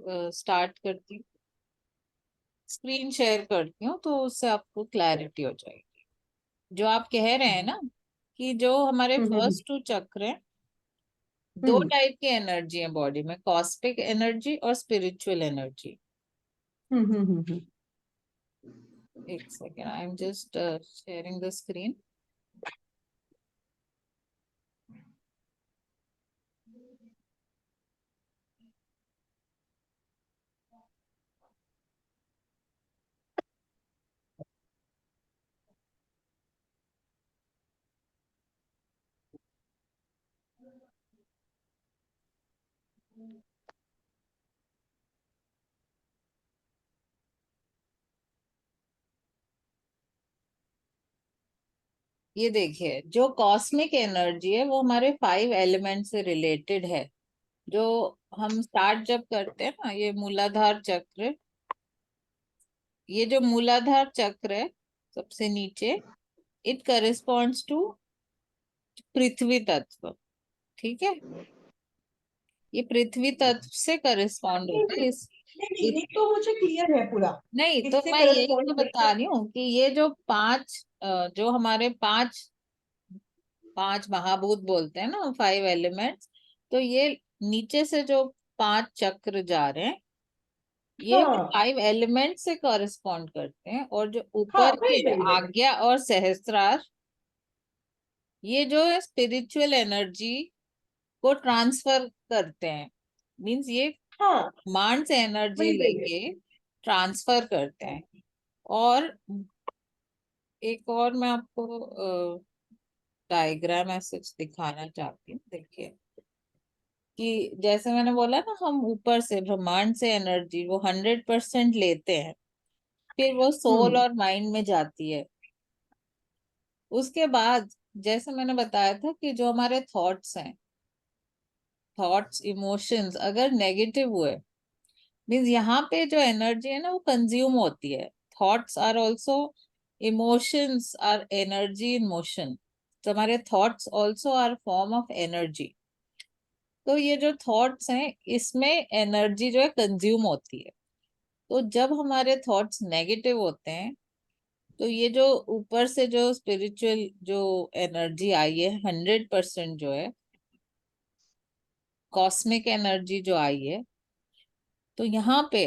Start करती हूँ, screen share करती हूँ, तो उससे आपको क्लैरिटी हो जाएगी। जो आप कह रहे हैं ना कि जो हमारे हम्म फर्स्ट 2 चक्र हैं, 2 हम्म टाइप की एनर्जी है बॉडी में, कॉस्मिक एनर्जी और स्पिरिचुअल एनर्जी। हम्म। एक second, I am just sharing the screen. ये देखिए, जो कॉस्मिक एनर्जी है वो हमारे 5 एलिमेंट से रिलेटेड है। जो हम स्टार्ट जब करते हैं ना, ये मूलाधार चक्र, ये जो मूलाधार चक्र है सबसे नीचे, इट करिस्पॉन्ड्स टू पृथ्वी तत्व। ठीक है, ये पृथ्वी तत्व से करिस्पॉन्ड होता है नहीं, इस ये तो मुझे क्लियर है पूरा। नहीं, तो किससे मैं यही करस्पॉन्ड तो करते बता हैं? रही हूँ कि ये जो 5, जो हमारे 5 महाभूत बोलते हैं ना, 5 एलिमेंट्स, तो ये नीचे से जो 5 चक्र जा रहे हैं, ये हाँ 5 एलिमेंट से कॉरेस्पॉन्ड करते हैं। और जो हाँ, ऊपर वही के वही वही। आज्ञा और सहस्त्रार, ये जो है स्पिरिचुअल एनर्जी को ट्रांसफर करते हैं। मीन्स ये हाँ मांड से एनर्जी वही वही लेके ट्रांसफर करते हैं। और एक और मैं आपको डायग्राम ऐसे दिखाना चाहती हूँ, देखिए कि जैसे मैंने बोला ना, हम ऊपर से ब्रह्मांड से एनर्जी वो 100% लेते हैं, फिर वो सोल हम्म और माइंड में जाती है। उसके बाद जैसे मैंने बताया था कि जो हमारे थॉट्स हैं, थॉट्स इमोशंस अगर नेगेटिव हुए, मीन्स यहाँ पे जो एनर्जी है ना वो कंज्यूम होती है। Thoughts are also, emotions are energy in motion, तो हमारे thoughts also are form of energy. तो ये जो थॉट्स हैं, इसमें एनर्जी जो है कंज्यूम होती है। तो जब हमारे थॉट्स नेगेटिव होते हैं, तो ये जो ऊपर से जो स्पिरिचुअल जो एनर्जी आई है, 100% जो है कॉस्मिक एनर्जी जो आई है, तो यहाँ पे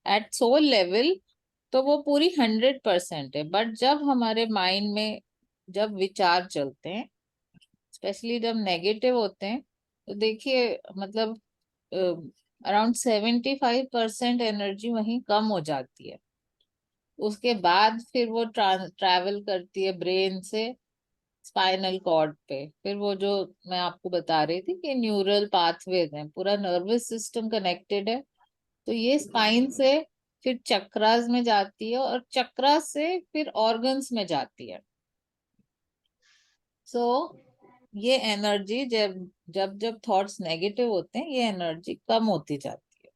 एट सोल लेवल तो वो पूरी 100% है। बट जब हमारे माइंड में जब विचार चलते हैं, स्पेशली जब नेगेटिव होते हैं, तो देखिए मतलब अराउंड 75% एनर्जी वहीं कम हो जाती है। उसके बाद फिर वो ट्रैवल करती है ब्रेन से स्पाइनल कॉर्ड पे। फिर वो जो मैं आपको बता रही थी कि न्यूरल पाथवेज हैं, पूरा नर्वस सिस्टम कनेक्टेड है। तो ये स्पाइन से फिर चक्रास में जाती है, और चक्रास से फिर ऑर्गन्स में जाती है। सो ये एनर्जी जब जब जब थॉट्स नेगेटिव होते हैं, ये एनर्जी कम होती जाती है।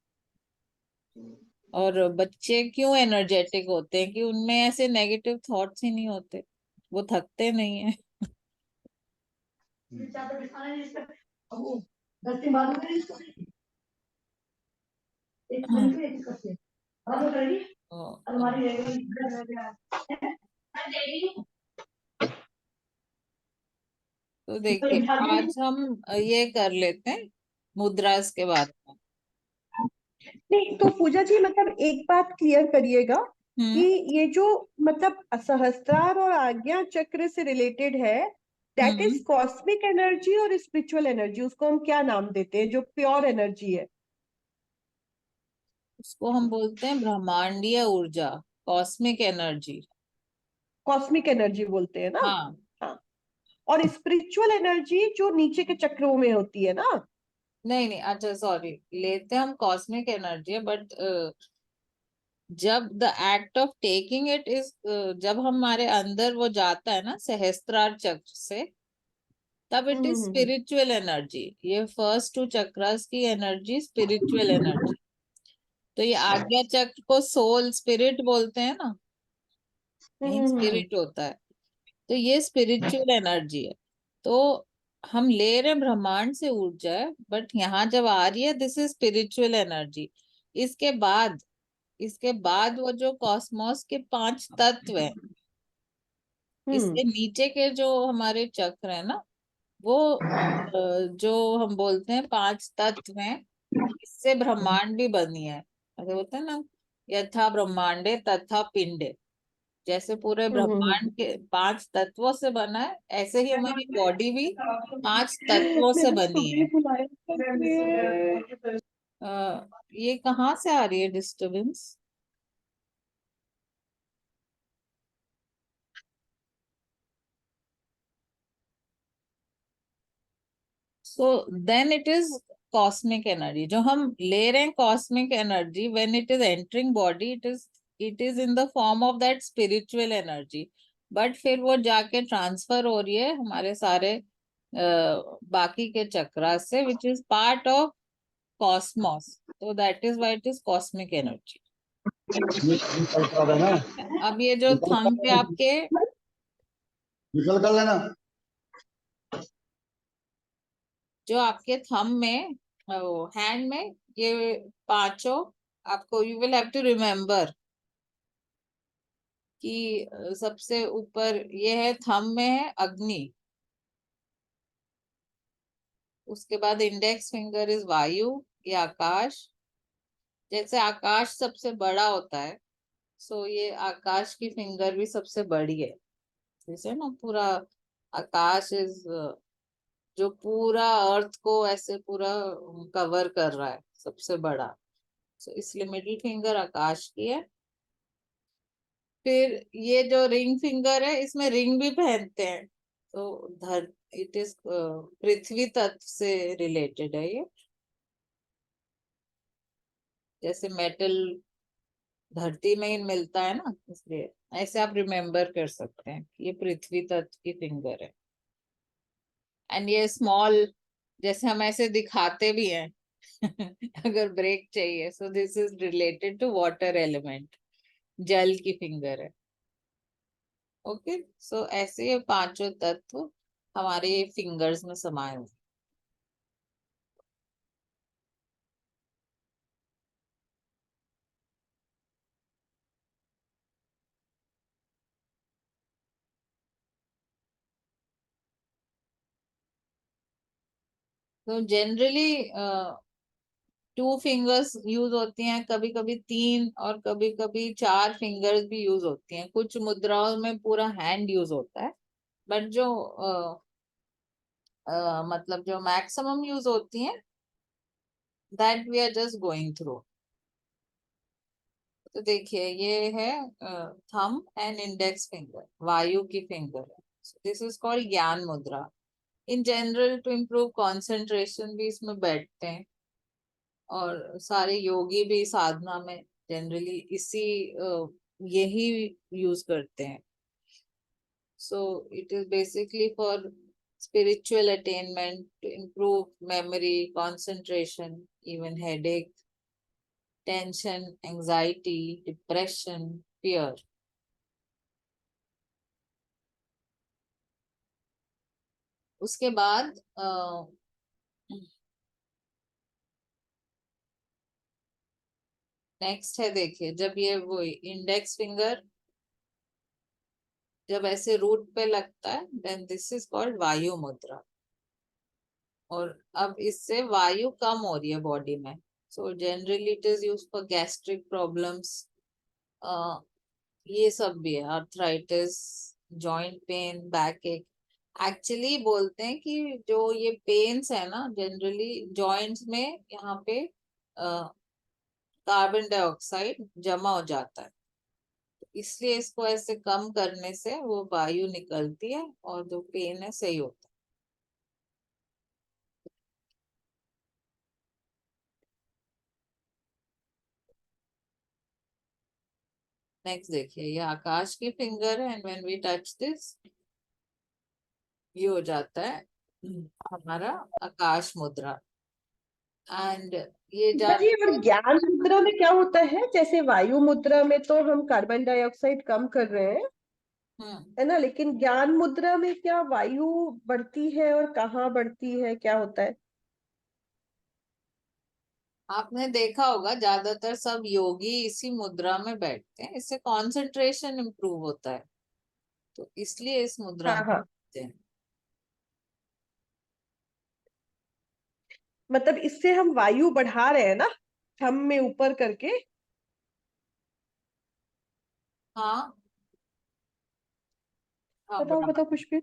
और बच्चे क्यों एनर्जेटिक होते हैं? कि उनमें ऐसे नेगेटिव थॉट्स ही नहीं होते, वो थकते नहीं है। तो देखिए, आज हम ये कर लेते हैं मुद्रास के बाद में। नहीं, तो पूजा जी मतलब एक बात क्लियर करिएगा कि हम्म ये जो मतलब सहस्त्रार और आज्ञा चक्र से रिलेटेड है, that is hmm cosmic energy और स्पिरिचुअल एनर्जी, उसको हम क्या नाम देते हैं जो प्योर एनर्जी है? उसको हम बोलते हैं ब्रह्मांडीय ऊर्जा, कॉस्मिक एनर्जी। कॉस्मिक एनर्जी बोलते हैं ना? हाँ, हाँ। और स्पिरिचुअल एनर्जी जो नीचे के चक्रों में होती है ना? नहीं नहीं, अच्छा सॉरी, लेते हम कॉस्मिक एनर्जी, बट जब the act of taking it is, जब हमारे अंदर वो जाता है ना सहस्त्रार चक्र से, तब it is hmm. Spiritual energy. ये फर्स्ट 2 चक्रास की एनर्जी स्पिरिचुअल एनर्जी। तो ये आज्ञा चक्र को सोल स्पिरिट बोलते हैं ना, मीन हम्म। स्पिरिट होता है। तो ये स्पिरिचुअल एनर्जी है। तो हम ले रहे हैं ब्रह्मांड से ऊर्जा है, बट यहाँ जब आ रही है, दिस इज स्पिरिचुअल एनर्जी। इसके बाद वो जो कॉस्मोस के 5 तत्व हैं, इसके नीचे के जो हमारे चक्र है ना, वो जो हम बोलते हैं 5 तत्व हैं, इससे ब्रह्मांड भी बनी है। ऐसे बोलते हैं ना, यथा ब्रह्मांडे तथा पिंडे। जैसे पूरे ब्रह्मांड के 5 तत्वों से बना है, ऐसे ही हमारी बॉडी भी 5 तत्वों से मैंने बनी सुबह है। बुलाया ये कहाँ से आ रही है disturbance? So then it is cosmic energy जो हम ले रहे हैं। Cosmic energy when it is entering body, it is in the form of that spiritual energy, but फिर वो जाके ट्रांसफर हो रही है हमारे सारे बाकी के चक्रा से, which is part of cosmos. तो that is why it is cosmic energy. निकल कर देना। अब ये जो थंब पे आपके, निकल कर लेना। जो आपके थंब में, हैंड में, ये पांचों आपको, you will have to remember कि सबसे ऊपर ये है, थंब में है अग्नि। उसके बाद इंडेक्स फिंगर इज वायु, ये आकाश। जैसे आकाश सबसे बड़ा होता है, सो ये आकाश की फिंगर भी सबसे बड़ी है। जैसे ना पूरा आकाश इज, जो पूरा अर्थ को ऐसे पूरा कवर कर रहा है, सबसे बड़ा। सो इसलिए मिडिल फिंगर आकाश की है। फिर ये जो रिंग फिंगर है, इसमें रिंग भी पहनते हैं। तो इट इज पृथ्वी तत्व से रिलेटेड है ये। जैसे मेटल धरती में ही मिलता है ना, इसलिए ऐसे आप रिमेम्बर कर सकते हैं कि ये पृथ्वी तत्व की फिंगर है। एंड ये स्मॉल, जैसे हम ऐसे दिखाते भी हैं अगर ब्रेक चाहिए, so this is related to water element, जल की फिंगर है। ओके, सो ऐसे ये पांचों तत्व हमारे फिंगर्स में समाये हुए। तो जनरली 2 फिंगर्स यूज होती हैं, कभी कभी 3 और कभी कभी 4 फिंगर्स भी यूज होती हैं। कुछ मुद्राओं में पूरा हैंड यूज होता है, बट जो मतलब जो मैक्सिमम यूज होती हैं, that we are just going through. तो देखिए, ये है थंब एंड इंडेक्स फिंगर, वायु की फिंगर है। This is called gyan mudra. In general to improve concentration भी इसमें बैठते हैं, और सारे योगी भी साधना में जनरली यही यूज करते हैं। So it is basically for spiritual attainment, to improve memory, concentration, even headache, tension, anxiety, depression, fear. उसके बाद नेक्स्ट है, देखिए, जब ये वो इंडेक्स फिंगर जब ऐसे रूट पे लगता है, देन दिस इज कॉल्ड वायु मुद्रा। और अब इससे वायु कम हो रही है बॉडी में। So generally it is use for gastric problems, ये सब भी है, आर्थराइटिस, जॉइंट पेन, बैक एक। एक्चुअली बोलते हैं कि जो ये पेन्स है ना, जनरली जॉइंट्स में यहाँ पे कार्बन डाइऑक्साइड जमा हो जाता है, इसलिए इसको ऐसे कम करने से वो वायु निकलती है और जो पेन है सही होता है। नेक्स्ट देखिए, ये आकाश की फिंगर है, and when we touch this, ये हो जाता है हमारा आकाश मुद्रा। एंड ये जी, जाते, और ज्ञान मुद्रा में क्या होता है? जैसे वायु मुद्रा में तो हम कार्बन डाइऑक्साइड कम कर रहे हैं, हम्म है ना, लेकिन ज्ञान मुद्रा में क्या वायु बढ़ती है और कहाँ बढ़ती है, क्या होता है? आपने देखा होगा ज्यादातर सब योगी इसी मुद्रा में बैठते हैं, इससे कंसंट्रेशन इंप्रूव होता है, तो इसलिए इस मुद्रा हाँ में हाँ, बैठते हैं। मतलब इससे हम वायु बढ़ा रहे हैं ना, थम में ऊपर करके। हाँ हाँ, बताओ बराबर। बताओ कुछ भी।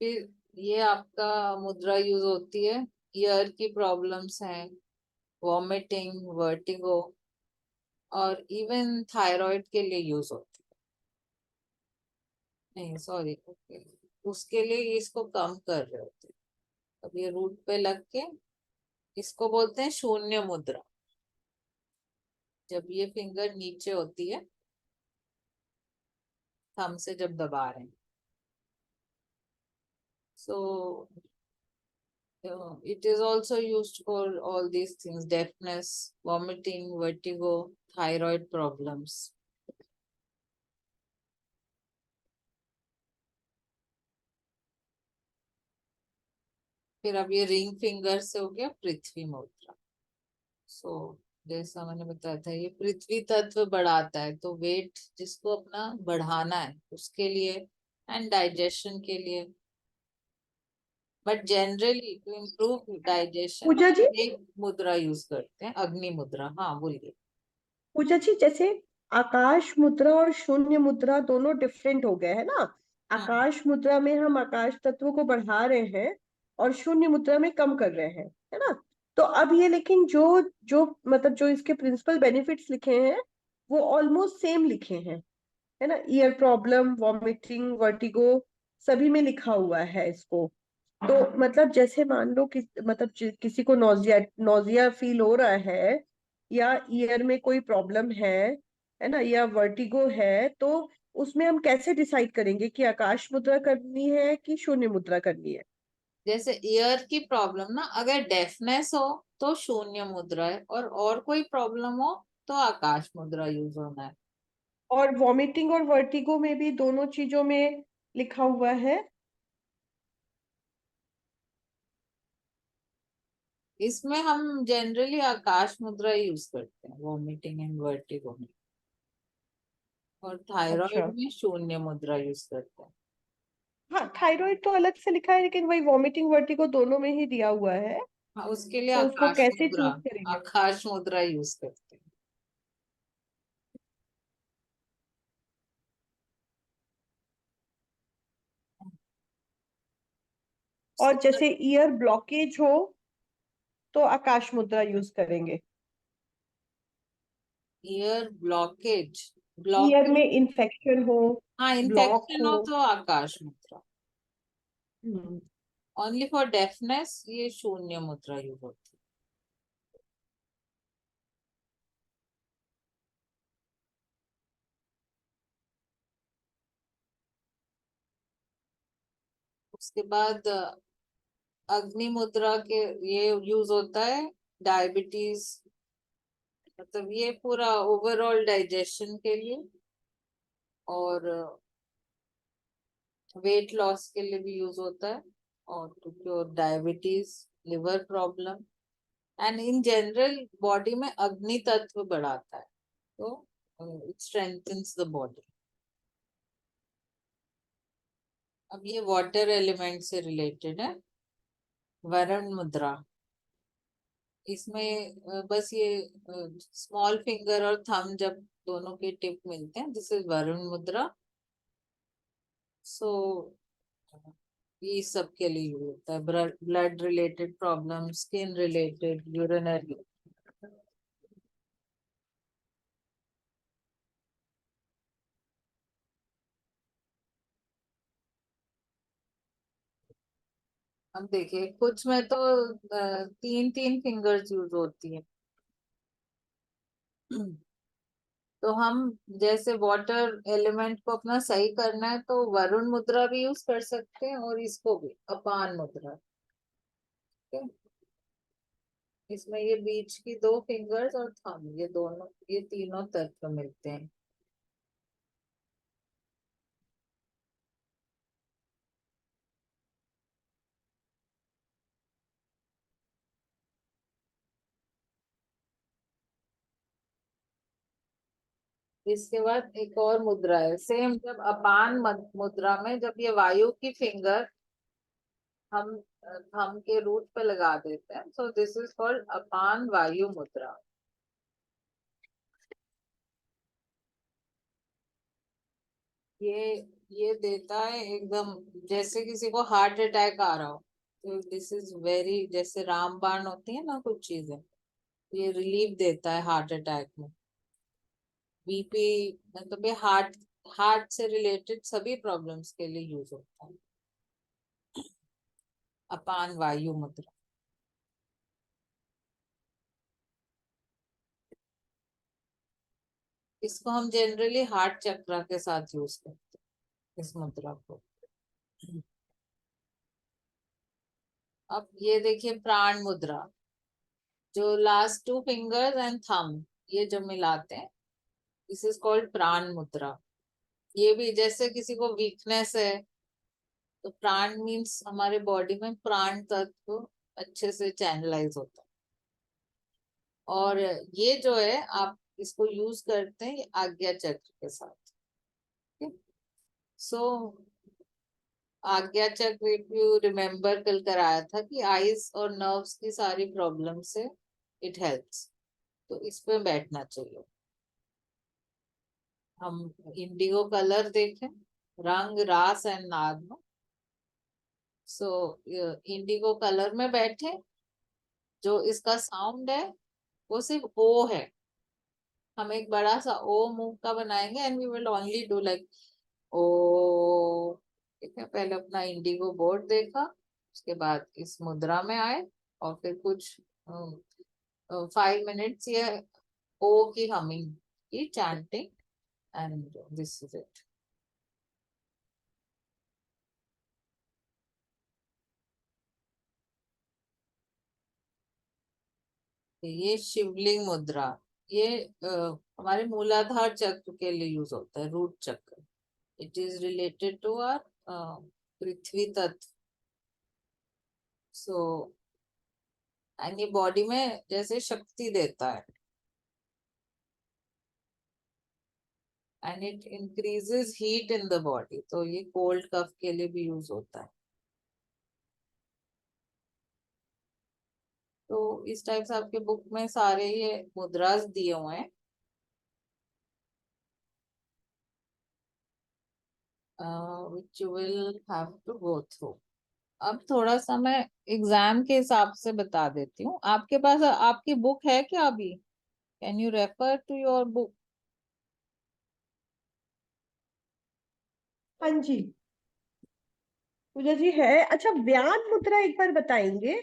फिर ये आपका मुद्रा यूज होती है, ईयर की प्रॉब्लम्स हैं, वॉमिटिंग, वर्टिगो, और इवन थायराइड के लिए यूज होती है। नहीं सॉरी, ओके, उसके लिए इसको कम कर रहे होते हैं। अब ये रूट पे लग के, इसको बोलते हैं शून्य मुद्रा, जब ये फिंगर नीचे होती है, थंब से जब दबा रहे हैं। So it is also used for all these things: deafness, vomiting, vertigo, thyroid problems. फिर अब ये रिंग फिंगर से हो गया पृथ्वी मुद्रा। सो जैसा मैंने बताया था, ये पृथ्वी तत्व बढ़ाता है, तो वेट जिसको अपना बढ़ाना है उसके लिए, एंड डाइजेशन के लिए, but generally to improve digestion Puja ji, एक मुद्रा यूज करते हैं, अग्नि मुद्रा। हाँ बोलिए। पूजा जी, जैसे आकाश मुद्रा और शून्य मुद्रा दोनों डिफरेंट हो गए है ना। हम्म। आकाश मुद्रा में हम आकाश तत्व को बढ़ा रहे हैं और शून्य मुद्रा में कम कर रहे हैं, है ना। तो अब ये, लेकिन जो जो मतलब जो इसके प्रिंसिपल बेनिफिट्स लिखे हैं वो ऑलमोस्ट सेम लिखे हैं, है ना। ईयर प्रॉब्लम, वॉमिटिंग, वर्टिगो, सभी में लिखा हुआ है इसको। तो मतलब जैसे मान लो कि मतलब किसी को नोजिया नोजिया फील हो रहा है, या ईयर में कोई प्रॉब्लम है ना, या वर्टिगो है, तो उसमें हम कैसे डिसाइड करेंगे कि आकाश मुद्रा करनी है कि शून्य मुद्रा करनी है। जैसे ईयर की प्रॉब्लम ना, अगर डेफनेस हो तो शून्य मुद्रा है, और कोई प्रॉब्लम हो तो आकाश मुद्रा यूज होना है। और वॉमिटिंग और वर्टिगो में भी दोनों चीजों में लिखा हुआ है। इसमें हम जनरली आकाश मुद्रा यूज करते हैं वॉमिटिंग एंड वर्टिगो में, और थायराइड अच्छा, में शून्य मुद्रा यूज करते हैं। हाँ, थायराइड तो अलग से लिखा है, लेकिन वही वॉमिटिंग वर्टिगो दोनों में ही दिया हुआ है। हाँ, उसके लिए तो उसको आकाश कैसे मुद्रा, चूज करेंगे। आकाश मुद्रा यूज करते हैं। उसके और बाद जैसे ईयर ब्लॉकेज हो तो आकाश मुद्रा यूज करेंगे। ईयर ब्लॉकेज, ईयर ब्लॉकेज, में इंफेक्शन हो, हाँ ब्लॉक इन्फेक्शन हो। हो तो आकाश मुद्रा। हम्म, ओनली फॉर डेफनेस ये शून्य मुद्रा यूज होती है। उसके बाद अग्नि मुद्रा के, ये यूज होता है डायबिटीज, मतलब ये पूरा ओवरऑल डाइजेशन के लिए, और वेट लॉस के लिए भी यूज होता है, और to cure diabetes, liver problem, and in general body में अग्नि तत्व बढ़ाता है, तो इट स्ट्रेंथन्स द बॉडी। अब ये वाटर एलिमेंट से रिलेटेड है, वरुण मुद्रा। इसमें बस ये स्मॉल फिंगर और थंब जब दोनों के टिप मिलते हैं, दिस इज वरुण मुद्रा। सो ये सब के लिए यूज होता है, blood related problem, skin related, urinary. अब देखिए कुछ में तो तीन तीन फिंगर्स यूज होती है। तो हम जैसे वाटर एलिमेंट को अपना सही करना है तो वरुण मुद्रा भी यूज कर सकते हैं, और इसको भी अपान मुद्रा। ठीक है? इसमें ये बीच की दो फिंगर्स और थंब, ये दोनों, ये तीनों तत्व मिलते हैं। इसके बाद एक और मुद्रा है सेम, जब अपान मुद्रा में जब ये वायु की फिंगर हम थंब के रूट पे लगा देते हैं, सो दिस इज कॉल्ड अपान वायु मुद्रा। ये ये देता है एकदम, जैसे किसी को हार्ट अटैक आ रहा हो, तो दिस इज वेरी, जैसे रामबाण होती है ना कुछ चीजें, ये रिलीफ देता है हार्ट अटैक में। बीपी, मतलब ये हार्ट हार्ट से रिलेटेड सभी प्रॉब्लम्स के लिए यूज होता है अपान वायु मुद्रा। इसको हम जनरली हार्ट चक्र के साथ यूज करते हैं इस मुद्रा को। अब ये देखिए प्राण मुद्रा, जो last two fingers and thumb ये जो मिलाते हैं, दिस इज कॉल्ड प्राण मुद्रा। ये भी जैसे किसी को वीकनेस है, तो प्राण मीन्स हमारे बॉडी में प्राण तत्व अच्छे से चैनलाइज होता है। और ये जो है आप इसको यूज करते हैं आज्ञा चक्र के साथ। सो आज्ञा चक्र, इफ यू रिमेम्बर, कल कराया था कि आईज और नर्व्स की सारी प्रॉब्लम से इट हेल्प्स, तो इस पे बैठना चाहिए। हम इंडिगो कलर देखें, रंग रास एंड नाद में। सो इंडिगो कलर में बैठे, जो इसका साउंड है वो सिर्फ ओ है। हम एक बड़ा सा ओ मुंह का बनाएंगे and we will only do like O. ठीक है, पहले अपना इंडिगो बोर्ड देखा, उसके बाद इस मुद्रा में आए, और फिर कुछ 5 मिनट्स ये ओ की हमिंग की chanting, and this is it. ये शिवलिंग मुद्रा, ये हमारे मूलाधार चक्र के लिए यूज होता है, root chakra. It is related to our पृथ्वी तत्व। सो एंड ये बॉडी में जैसे शक्ति देता है, and it increases heat in the body, तो ये कोल्ड कफ के लिए भी यूज होता है। तो इस टाइप से आपके बुक में सारे ये मुद्रास दिए हुए हैं, which you will have to go through। अब थोड़ा सा मैं एग्जाम के हिसाब से बता देती हूँ। आपके पास आपकी बुक है क्या अभी? Can you refer to your book? हाँ जी पूजा जी है। अच्छा, व्यान मुद्रा एक बार बताएंगे?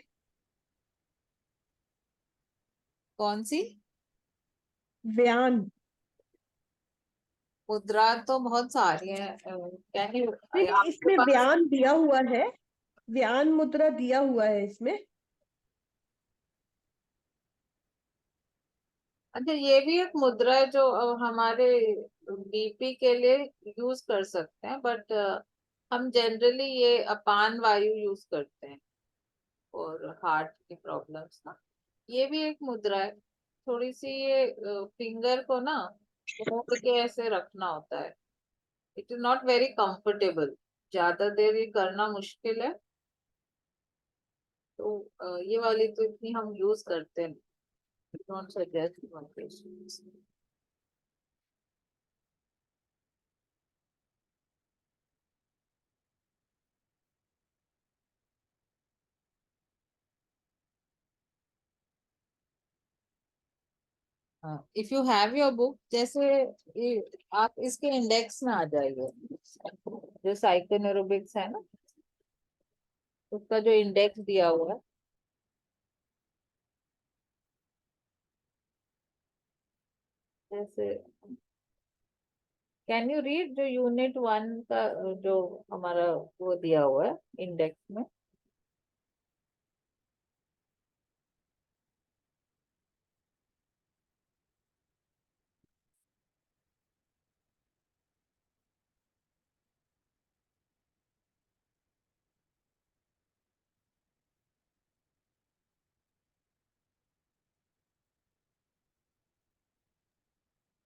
कौन सी व्यान। मुद्रा? तो बहुत सारी है, कैन यू, नहीं नहीं, आपके इसमें पास? व्यान दिया हुआ है, व्यान मुद्रा दिया हुआ है इसमें। अच्छा, ये भी एक मुद्रा है जो हमारे बीपी के लिए यूज कर सकते हैं, बट हम जनरली ये अपान वायु यूज करते हैं और हार्ट की प्रॉब्लम्स ना। ये भी एक मुद्रा है, थोड़ी सी ये फिंगर को ना मोड़ के ऐसे रखना होता है। It is not very comfortable, ज्यादा देर ये करना मुश्किल है, तो ये वाली तो इतनी हम यूज करते हैं, don't suggest. If you have your book, जैसे आप इसके इंडेक्स में आ जाइए, जो साइकोनोरोबिक्स है ना, उसका जो इंडेक्स दिया हुआ है, जैसे कैन यू रीड जो यूनिट 1 का जो हमारा वो दिया हुआ है इंडेक्स में?